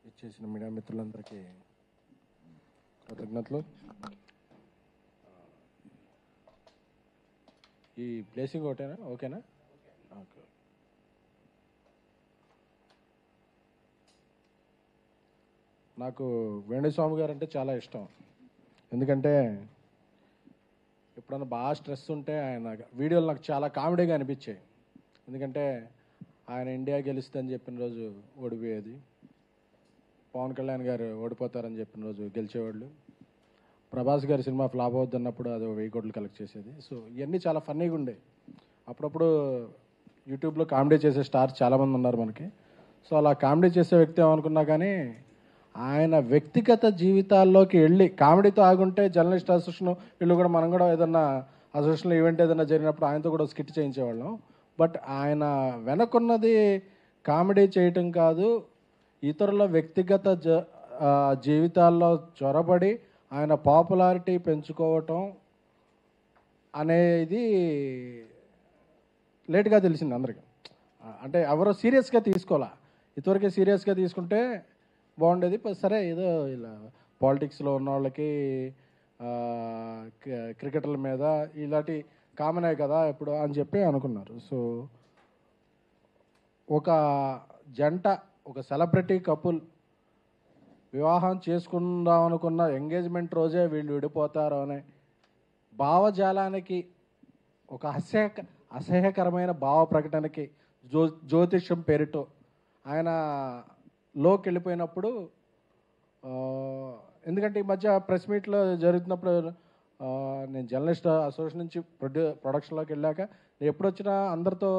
ఇచ్చేసిన మీడియా మిత్రులందరికీ కృతజ్ఞతలు. ఈ ప్లేసింగ్ ఒకటేనా? ఓకేనా? ఓకే. నాకు వేణుస్వామి గారు అంటే చాలా ఇష్టం. ఎందుకంటే ఎప్పుడన్నా బాగా స్ట్రెస్ ఉంటే ఆయన వీడియోలు నాకు చాలా కామెడీగా అనిపించాయి. ఎందుకంటే ఆయన ఇండియా గెలుస్తుందని చెప్పిన రోజు ఓడిపోయేది, పవన్ కళ్యాణ్ గారు ఓడిపోతారని చెప్పిన రోజు గెలిచేవాళ్ళు, ప్రభాస్ గారి సినిమా ఫ్లాప్ అవుద్ది అన్నప్పుడు అది 1000 కోట్లు కలెక్ట్ చేసేది. సో ఇవన్నీ చాలా ఫన్నీగా ఉండే. అప్పుడప్పుడు యూట్యూబ్లో కామెడీ చేసే స్టార్స్ చాలామంది ఉన్నారు మనకి. సో అలా కామెడీ చేసే వ్యక్తి ఏమనుకున్నా కానీ ఆయన వ్యక్తిగత జీవితాల్లోకి వెళ్ళి కామెడీతో ఆగుంటే జర్నలిస్ట్ అసోసియేషన్ వీళ్ళు కూడా మనం కూడా ఏదన్నా అసోసియేషన్లో ఈవెంట్ ఏదైనా జరిగినప్పుడు ఆయనతో కూడా స్కిట్ చేయించేవాళ్ళం. బట్ ఆయన వెనకున్నది కామెడీ చేయటం కాదు, ఇతరుల వ్యక్తిగత జీవితాల్లో చొరబడి ఆయన పాపులారిటీ పెంచుకోవటం అనేది లేట్గా తెలిసింది అందరికీ. అంటే ఎవరో సీరియస్గా తీసుకోవాలా, ఇంతవరకే సీరియస్గా తీసుకుంటే బాగుండేది. సరే ఏదో ఇలా పాలిటిక్స్లో ఉన్న వాళ్ళకి క్రికెటర్ల మీద ఇలాంటి కామనే కదా ఇప్పుడు అని చెప్పి అనుకున్నారు. సో ఒక జంట, ఒక సెలబ్రిటీ కపుల్ వివాహం చేసుకుందాం అనుకున్న ఎంగేజ్మెంట్ రోజే వీళ్ళు విడిపోతారు అనే భావజాలానికి, ఒక అసహ్యకరమైన భావ ప్రకటనకి జ్యోతిష్యం పేరుతో ఆయన లోకి వెళ్ళిపోయినప్పుడు, ఎందుకంటే ఈ మధ్య ప్రెస్ మీట్లో జరుగుతున్నప్పుడు నేను జర్నలిస్ట్ అసోసియేషన్ నుంచి ప్రొడక్షన్లోకి వెళ్ళాక నేను ఎప్పుడు వచ్చినా అందరితో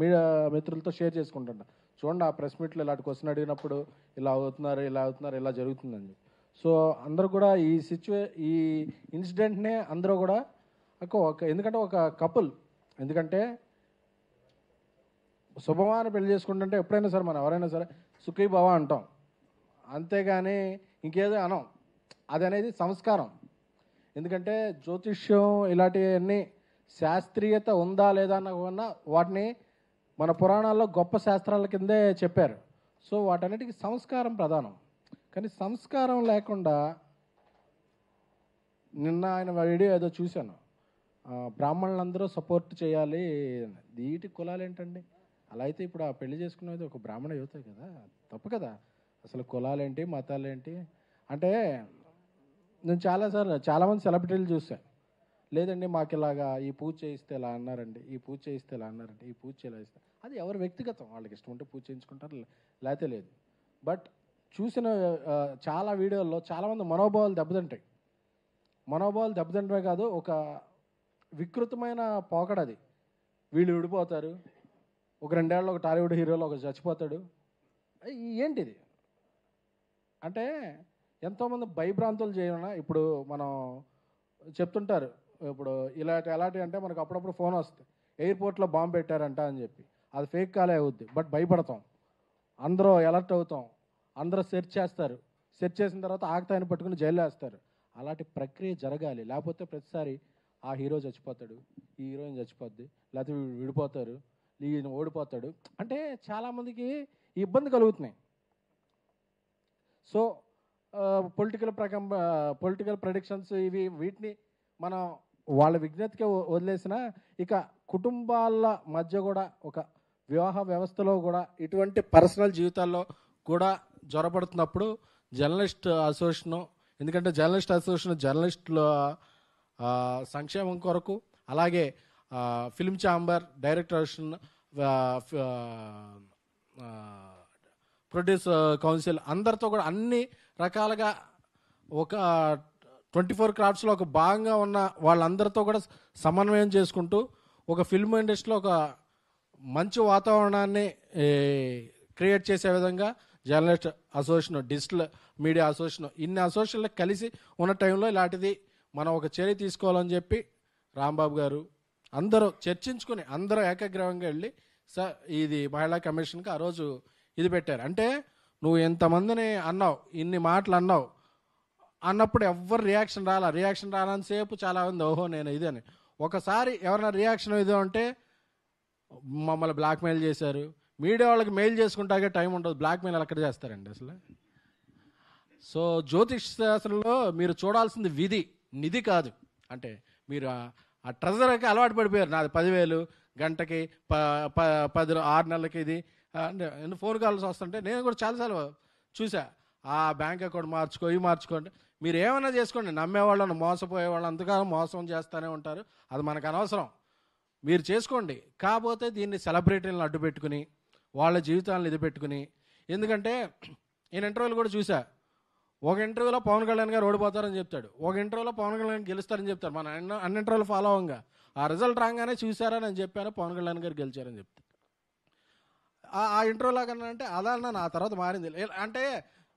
మీడియా మిత్రులతో షేర్ చేసుకుంటున్నా, చూడండి ఆ ప్రెస్ మీట్లో ఇలాంటి క్వశ్చన్ అడిగినప్పుడు ఇలా అవుతున్నారు ఇలా జరుగుతుందని. సో అందరూ కూడా ఈ ఇన్సిడెంట్నే అందరూ కూడా ఎందుకంటే ఒక కపుల్, ఎందుకంటే శుభమాన పెళ్లి చేసుకుంటుంటే ఎప్పుడైనా సరే మనం ఎవరైనా సరే సుఖీ భవ అంటాం, అంతేగాని ఇంకేదో అనం. అది అనేది సంస్కారం. ఎందుకంటే జ్యోతిష్యం ఇలాంటివన్నీ శాస్త్రీయత ఉందా లేదా అన్న వాటిని మన పురాణాల్లో గొప్ప శాస్త్రాల కిందే చెప్పారు. సో వాటన్నిటికీ సంస్కారం ప్రధానం. కానీ సంస్కారం లేకుండా నిన్న ఆయన వీడియో ఏదో చూశాను, బ్రాహ్మణులందరూ సపోర్ట్ చేయాలి, వీటి కులాలు ఏంటండి? అలా అయితే ఇప్పుడు ఆ పెళ్లి చేసుకునేది ఒక బ్రాహ్మణ యువతే కదా, తప్పు కదా. అసలు కులాలేంటి, మతాలేంటి అంటే నేను చాలామంది సెలబ్రిటీలు చూశాను, లేదండి మాకు ఇలాగా ఈ పూజ చేయిస్తే ఇలా అన్నారండి, ఈ పూజ చేయిస్తే ఇలా అన్నారండి, ఈ పూజ చేయాలి ఇస్తే, అది ఎవరు వ్యక్తిగతం, వాళ్ళకి ఇష్టం ఉంటే పూజ చేయించుకుంటారు, లేకపోతే లేదు. బట్ చూసిన చాలా వీడియోల్లో చాలామంది మనోభావాలు దెబ్బతింటమే కాదు, ఒక వికృతమైన పోకడది. వీళ్ళు విడిపోతారు, ఒక 2 ఏళ్ళలో ఒక టాలీవుడ్ హీరోలో ఒక చచ్చిపోతాడు, ఏంటిది అంటే ఎంతోమంది భయభ్రాంతులు చేయన. ఇప్పుడు మనం చెప్తుంటారు, ఇప్పుడు ఎలాంటి అంటే మనకు అప్పుడప్పుడు ఫోన్ వస్తుంది, ఎయిర్పోర్ట్లో బాంబు పెట్టారంట అని చెప్పి, అది ఫేక్ కాలే అవుద్ది, బట్ భయపడతాం, అందరూ అలర్ట్ అవుతాం, అందరూ సెర్చ్ చేస్తారు, సెర్చ్ చేసిన తర్వాత ఆగతాయని పట్టుకుని జైల్లో వేస్తారు. అలాంటి ప్రక్రియ జరగాలి, లేకపోతే ప్రతిసారి ఆ హీరో చచ్చిపోతాడు, ఈ హీరోయిన్ చచ్చిపోద్ది, లేకపోతే విడిపోతారు, ఈయన ఓడిపోతాడు అంటే చాలామందికి ఇబ్బంది కలుగుతున్నాయి. సో పొలిటికల్ ప్రెడిక్షన్స్ వీటిని మనం వాళ్ళ విజ్ఞతకి వదిలేసిన, ఇక కుటుంబాల మధ్య కూడా ఒక వివాహ వ్యవస్థలో కూడా ఇటువంటి పర్సనల్ జీవితాల్లో కూడా జ్వరపడుతున్నప్పుడు జర్నలిస్ట్ అసోసియేషన్, ఎందుకంటే జర్నలిస్ట్ అసోసియేషన్ జర్నలిస్టుల సంక్షేమం కొరకు, అలాగే film chamber, director association, produce council అందరితో కూడా అన్ని రకాలుగా ఒక 24 క్రాఫ్ట్స్లో ఒక భాగంగా ఉన్న వాళ్ళందరితో కూడా సమన్వయం చేసుకుంటూ ఒక ఫిల్మ్ ఇండస్ట్రీలో ఒక మంచి వాతావరణాన్ని క్రియేట్ చేసే విధంగా journalist association, digital media association, ఇన్ని అసోసియేషన్లు కలిసి ఉన్న టైంలో ఇలాంటిది మనం ఒక చర్య తీసుకోవాలని చెప్పి రాంబాబు గారు అందరూ చర్చించుకొని అందరూ ఏకగ్రీవంగా వెళ్ళి ఇది మహిళా కమిషన్కి ఆ రోజు ఇది పెట్టారు. అంటే నువ్వు ఎంతమందిని అన్నావు, ఇన్ని మాటలు అన్నప్పుడు ఎవ్వరు రియాక్షన్ రానంతసేపు చాలామంది ఓహో నేను ఇదని. ఒకసారి ఎవరైనా రియాక్షన్ ఇది అంటే మమ్మల్ని బ్లాక్మెయిల్ చేశారు, మీడియా వాళ్ళకి మెయిల్ చేసుకుంటాకే టైం ఉంటుంది, బ్లాక్మెయిల్ ఎక్కడ చేస్తారండి అసలు? సో జ్యోతిష్ శాస్త్రంలో మీరు చూడాల్సింది విధి, నిధి కాదు. అంటే మీరు ఆ ట్రెజర్కి అలవాటు పడిపోయారు. నాది 10,000 గంటకి 6 నెలలకి ఇది అంటే ఫోన్ కాల్స్ వస్తుంటే నేను కూడా చాలాసార్లు చూసా. ఆ బ్యాంక్ అకౌంట్ మార్చుకో, ఇవి మార్చుకోండి. మీరు ఏమైనా చేసుకోండి, నమ్మేవాళ్ళని మోసపోయేవాళ్ళు అంతకాలం మోసం చేస్తూనే ఉంటారు. అది మనకు అనవసరం. మీరు చేసుకోండి. కాకపోతే దీన్ని సెలబ్రిటీలను అడ్డు పెట్టుకుని వాళ్ళ జీవితాలను ఇది పెట్టుకుని, ఎందుకంటే నేను ఇంటర్వ్యూలు కూడా చూసా. ఒక ఇంటర్వ్యూలో పవన్ కళ్యాణ్ గారు ఓడిపోతారని చెప్తాడు, ఒక ఇంటర్వ్యూలో పవన్ కళ్యాణ్ గెలుస్తారని చెప్తాడు. మన అన్ని ఇంటర్వ్యూలు ఫాలో అవ్వంగా ఆ రిజల్ట్ రాగానే చూసారా నేను చెప్పాను పవన్ కళ్యాణ్ గారు గెలిచారని చెప్తాను. ఆ ఇంటర్వ్యూలో కన్నా అంటే అదన్నా నా తర్వాత మారింది అంటే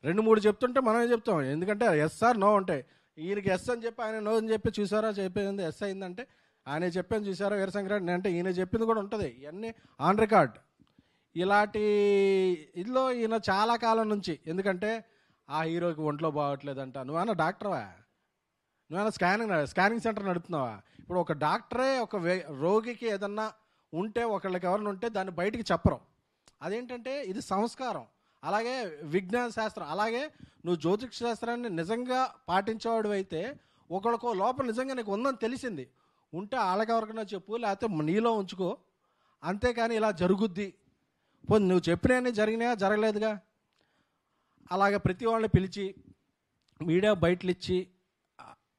2-3 చెప్తుంటే మనమే చెప్తాం. ఎందుకంటే ఎస్ ఆర్ నో ఉంటాయి. ఈయనకి ఎస్ అని చెప్పి ఆయన నో అని చెప్పి చూసారా చెప్పేది ఎస్ అయిందంటే ఆయన చెప్పాను చూసారా వీరశంకరెడ్డి అంటే ఈయన చెప్పింది కూడా ఉంటుంది. ఇవన్నీ ఆన్ రికార్డ్. ఇలాంటి ఇదిలో ఈయన చాలా కాలం నుంచి, ఎందుకంటే ఆ హీరోకి ఒంట్లో బాగోట్లేదంట. నువ్వేనా డాక్టర్వా? నువ్వేనా స్కానింగ్ సెంటర్ నడుపుతున్నావా? ఇప్పుడు ఒక డాక్టరే ఒక రోగికి ఏదన్నా ఉంటే ఒకళ్ళకి ఎవరైనా ఉంటే దాన్ని బయటికి చెప్పరు. అదేంటంటే ఇది సంస్కారం. అలాగే విజ్ఞాన శాస్త్రం, అలాగే నువ్వు జ్యోతిష శాస్త్రాన్ని నిజంగా పాటించేవాడు అయితే ఒకళ్ళకో లోపల నిజంగా నీకు ఉందని తెలిసింది ఉంటే వాళ్ళకి ఎవరికైనా చెప్పు, లేకపోతే నీలో ఉంచుకో. అంతేకాని ఇలా జరుగుద్ది పోనీ నువ్వు చెప్పినవన్నీ జరిగినాయా? జరగలేదుగా. అలాగే ప్రతి వాళ్ళని పిలిచి మీడియా బయటలు ఇచ్చి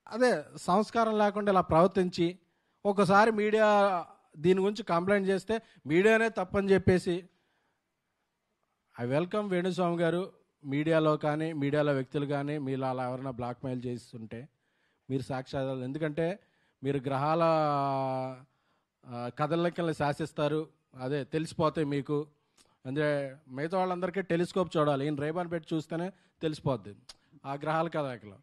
అదే సంస్కారం లేకుండా ఇలా ప్రవర్తించి ఒకసారి మీడియా దీని గురించి కంప్లైంట్ చేస్తే మీడియానే తప్పని చెప్పేసి, ఐ వెల్కమ్ వేణుస్వామి గారు. మీడియాలో కానీ మీడియాలో వ్యక్తులు కానీ మీరు అలా ఎవరైనా బ్లాక్మెయిల్ చేస్తుంటే మీరు సాక్ష్యాలు, ఎందుకంటే మీరు గ్రహాల కదలికల్ని శాసిస్తారు, అదే తెలిసిపోతాయి మీకు. అంటే మిగతా వాళ్ళందరికీ టెలిస్కోప్ చూడాలి, ఈయన రేబాన్ పెట్టి చూస్తేనే తెలిసిపోద్ది ఆ గ్రహాల కదలికలు.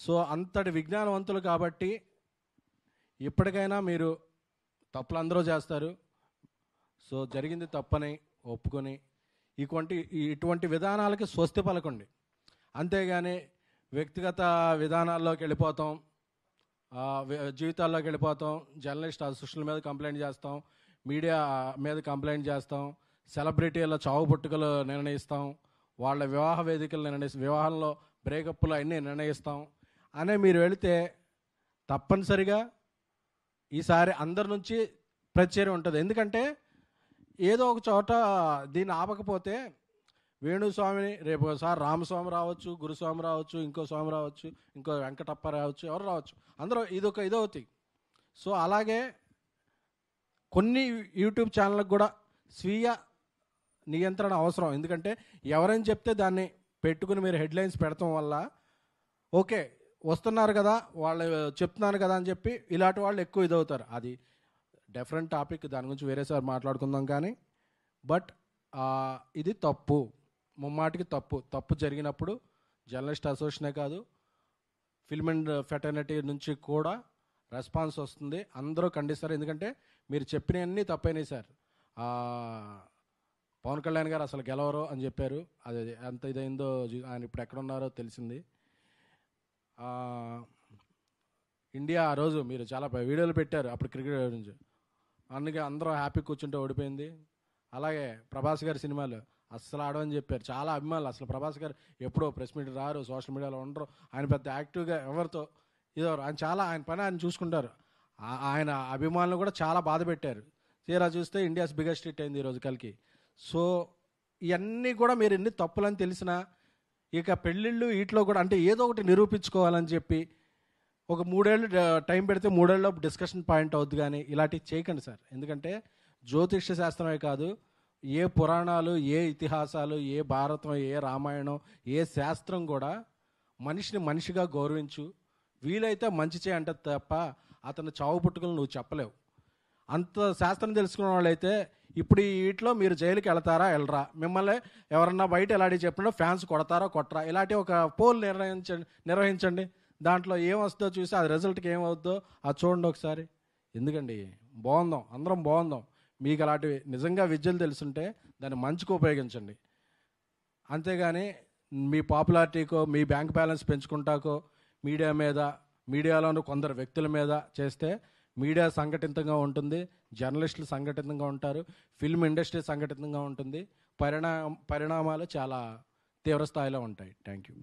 సో అంతటి విజ్ఞానవంతులు కాబట్టి ఇప్పటికైనా మీరు తప్పులు అందరూ చేస్తారు. సో జరిగింది తప్పని ఒప్పుకొని ఇటువంటి విధానాలకి స్వస్తి పలకండి. అంతేగాని వ్యక్తిగత విధానాల్లోకి వెళ్ళిపోతాం, జీవితాల్లోకి వెళ్ళిపోతాం. జర్నలిస్ట్ సోషల్ మీద కంప్లైంట్ చేస్తాం, మీడియా మీద కంప్లైంట్ చేస్తాం, సెలబ్రిటీల చావు పుట్టుకలు నిర్ణయిస్తాం, వాళ్ళ వివాహ వేదికలు వివాహంలో బ్రేకప్లు అన్నీ నిర్ణయిస్తాం అనే మీరు వెళితే తప్పనిసరిగా ఈసారి అందరి నుంచి ప్రతిచర్య ఉంటుంది. ఎందుకంటే ఏదో ఒక చోట దీన్ని ఆపకపోతే వేణుస్వామిని రేపు ఒకసారి రామస్వామి రావచ్చు, గురుస్వామి రావచ్చు, ఇంకో స్వామి రావచ్చు, ఇంకో వెంకటప్ప రావచ్చు, ఎవరు రావచ్చు, అందరూ ఇదవుతాయి. సో అలాగే కొన్ని యూట్యూబ్ ఛానళ్ళకు కూడా స్వీయ నియంత్రణ అవసరం. ఎందుకంటే ఎవరైనా చెప్తే దాన్ని పెట్టుకుని మీరు హెడ్లైన్స్ పెడతాం వల్ల ఓకే వస్తున్నారు కదా వాళ్ళు చెప్తున్నారు కదా అని చెప్పి ఇలాంటి వాళ్ళు ఎక్కువ ఇదవుతారు. అది డిఫరెంట్ టాపిక్, దాని గురించి వేరేసారి మాట్లాడుకుందాం. కానీ బట్ ఇది తప్పు, ముమ్మాటికి తప్పు జరిగినప్పుడు జర్నలిస్ట్ అసోసియేషనే కాదు ఫిల్మ్ అండ్ ఫెటర్నిటీ నుంచి కూడా రెస్పాన్స్ వస్తుంది. అందరూ ఖండిస్తారు. ఎందుకంటే మీరు చెప్పినవన్నీ తప్పైనాయి సార్. పవన్ కళ్యాణ్ గారు అసలు గెలవరు అని చెప్పారు. అది ఎంత ఇదైందో ఆయన ఇప్పుడు ఎక్కడున్నారో తెలిసింది. ఇండియా ఆ రోజు మీరు చాలా వీడియోలు పెట్టారు అప్పుడు క్రికెట్ గురించి, అందుకే అందరూ హ్యాపీ కూర్చుంటే ఓడిపోయింది. అలాగే ప్రభాస్ గారి సినిమాలు అస్సలు ఆడవని చెప్పారు. చాలా అభిమానులు అసలు ప్రభాస్ గారు ఎప్పుడో ప్రెస్ మీట్ రారు, సోషల్ మీడియాలో ఉండరు, ఆయన పెద్ద యాక్టివ్గా ఎవరితో ఇదవరు, ఆయన పని ఆయన చూసుకుంటారు. ఆయన అభిమానులు కూడా చాలా బాధ పెట్టారు. తీరా చూస్తే ఇండియాస్ బిగ్గెస్ట్ హిట్ అయింది ఈరోజు కల్కి. సో ఇవన్నీ కూడా మీరు ఎన్ని తప్పులని తెలిసినా ఇక పెళ్ళిళ్ళు వీటిలో కూడా అంటే ఏదో ఒకటి నిరూపించుకోవాలని చెప్పి ఒక 3 ఏళ్ళు టైం పెడితే 3 ఏళ్ళలో డిస్కషన్ పాయింట్ అవుద్ది. కానీ ఇలాంటివి చేయకండి సార్. ఎందుకంటే జ్యోతిష్య శాస్త్రమే కాదు, ఏ పురాణాలు, ఏ ఇతిహాసాలు, ఏ భారతం, ఏ రామాయణం, ఏ శాస్త్రం కూడా మనిషిని మనిషిగా గౌరవించు, వీలైతే మంచి చేయంటే తప్ప అతను చావు పుట్టుకలు నువ్వు చెప్పలేవు. అంత శాస్త్రం తెలుసుకున్న వాళ్ళైతే ఇప్పుడు వీటిలో మీరు జైలుకి వెళ్తారా వెళ్ళరా, మిమ్మల్ని ఎవరన్నా బయట ఎలాంటి చెప్పినా ఫ్యాన్స్ కొడతారా కొట్టరా, ఇలాంటి ఒక పోల్ నిర్వహించండి. దాంట్లో ఏం వస్తుందో చూసి అది రిజల్ట్కి ఏమవుద్దో అది చూడండి ఒకసారి. ఎందుకండి బాగుందాం, అందరం బాగుందాం. మీకు అలాంటివి నిజంగా విద్యలు తెలుసుంటే దాన్ని మంచిగా ఉపయోగించండి. అంతేగాని మీ పాపులారిటీకో మీ బ్యాంక్ బ్యాలెన్స్ పెంచుకుంటాకో మీడియాలోని కొందరు వ్యక్తుల మీద చేస్తే మీడియా సంఘటితంగా ఉంటుంది, జర్నలిస్టులు సంఘటితంగా ఉంటారు, ఫిల్మ్ ఇండస్ట్రీ సంఘటితంగా ఉంటుంది. పరిణామాలు చాలా తీవ్ర స్థాయిలో ఉంటాయి. Thank you.